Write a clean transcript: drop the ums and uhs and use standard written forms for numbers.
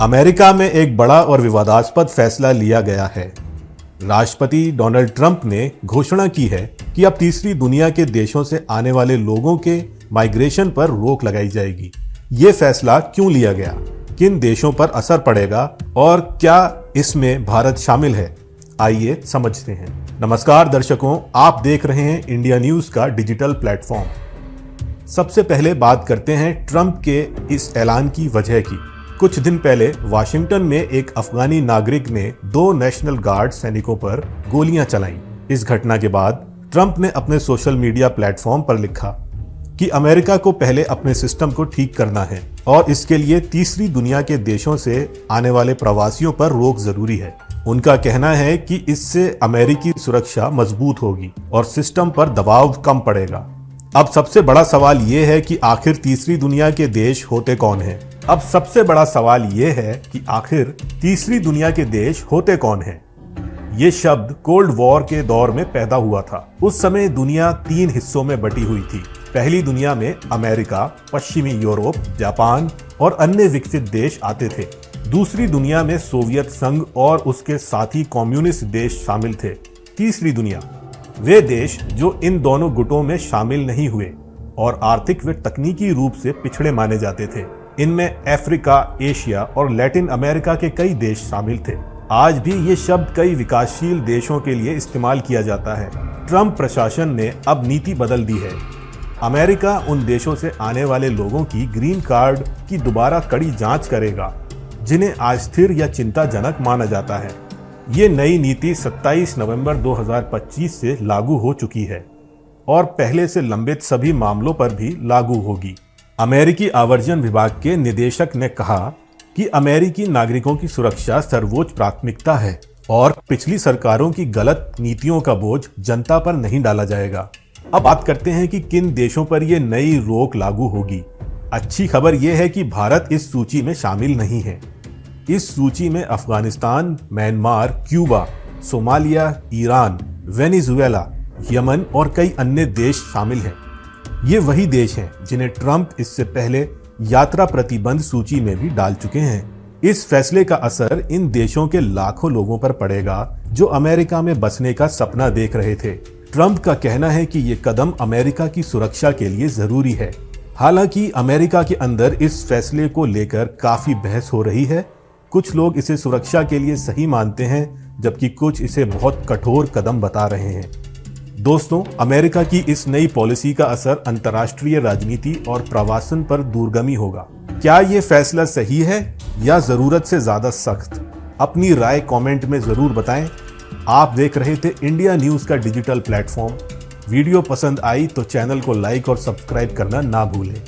America में एक बड़ा और विवादास्पद फैसला लिया गया है। राष्ट्रपति डोनाल्ड ट्रंप ने घोषणा की है कि अब तीसरी दुनिया के देशों से आने वाले लोगों के माइग्रेशन पर रोक लगाई जाएगी। ये फैसला क्यों लिया गया, किन देशों पर असर पड़ेगा और क्या इसमें भारत शामिल है, आइए समझते हैं। नमस्कार दर्शकों, आप देख रहे हैं इंडिया न्यूज का डिजिटल प्लेटफॉर्म। सबसे पहले बात करते हैं ट्रंप के इस ऐलान की वजह की। कुछ दिन पहले वाशिंगटन में एक अफगानी नागरिक ने 2 नेशनल गार्ड सैनिकों पर गोलियां चलाईं। इस घटना के बाद ट्रंप ने अपने सोशल मीडिया प्लेटफॉर्म पर लिखा कि अमेरिका को पहले अपने सिस्टम को ठीक करना है और इसके लिए तीसरी दुनिया के देशों से आने वाले प्रवासियों पर रोक जरूरी है। उनका कहना है कि इससे अमेरिकी सुरक्षा मजबूत होगी और सिस्टम पर दबाव कम पड़ेगा। अब सबसे बड़ा सवाल ये है कि आखिर तीसरी दुनिया के देश होते कौन हैं? अब सबसे बड़ा सवाल ये है कि आखिर तीसरी दुनिया के देश होते कौन हैं? ये शब्द कोल्ड वॉर के दौर में पैदा हुआ था। उस समय दुनिया 3 हिस्सों में बटी हुई थी। पहली दुनिया में अमेरिका, पश्चिमी यूरोप, जापान और अन्य विकसित देश आते थे। दूसरी दुनिया में सोवियत संघ और उसके साथी कम्युनिस्ट देश शामिल थे। तीसरी दुनिया वे देश जो इन दोनों गुटों में शामिल नहीं हुए और आर्थिक व तकनीकी रूप से पिछड़े माने जाते थे। इनमें अफ्रीका, एशिया और लैटिन अमेरिका के कई देश शामिल थे। आज भी ये शब्द कई विकासशील देशों के लिए इस्तेमाल किया जाता है। ट्रंप प्रशासन ने अब नीति बदल दी है। अमेरिका उन देशों से आने वाले लोगों की ग्रीन कार्ड की दोबारा कड़ी जांच करेगा जिन्हें अस्थिर या चिंताजनक माना जाता है। ये नई नीति 27 नवंबर 2025 से लागू हो चुकी है और पहले से लंबित सभी मामलों पर भी लागू होगी। अमेरिकी आवर्जन विभाग के निदेशक ने कहा कि अमेरिकी नागरिकों की सुरक्षा सर्वोच्च प्राथमिकता है और पिछली सरकारों की गलत नीतियों का बोझ जनता पर नहीं डाला जाएगा। अब बात करते हैं कि किन देशों पर यह नई रोक लागू होगी। अच्छी खबर यह है कि भारत इस सूची में शामिल नहीं है। इस सूची में Afghanistan, Myanmar, Cuba, Somalia, Iran, Venezuela, Yemen और कई अन्य देश शामिल हैं। ये वही देश हैं जिन्हें ट्रंप इससे पहले यात्रा प्रतिबंध सूची में भी डाल चुके हैं। इस फैसले का असर इन देशों के लाखों लोगों पर पड़ेगा जो अमेरिका में बसने का सपना देख रहे थे। ट्रंप का कहना है कि ये कदम अमेरिका की सुरक्षा के लिए जरूरी है। हालांकि अमेरिका के अंदर इस फैसले को लेकर काफी बहस हो रही है। कुछ लोग इसे सुरक्षा के लिए सही मानते हैं जबकि कुछ इसे बहुत कठोर कदम बता रहे हैं। दोस्तों, अमेरिका की इस नई पॉलिसी का असर अंतर्राष्ट्रीय राजनीति और प्रवासन पर दूरगामी होगा। क्या ये फैसला सही है या जरूरत से ज्यादा सख्त? अपनी राय कमेंट में जरूर बताएं। आप देख रहे थे इंडिया न्यूज का डिजिटल प्लेटफॉर्म। वीडियो पसंद आई तो चैनल को लाइक और सब्सक्राइब करना ना भूलें।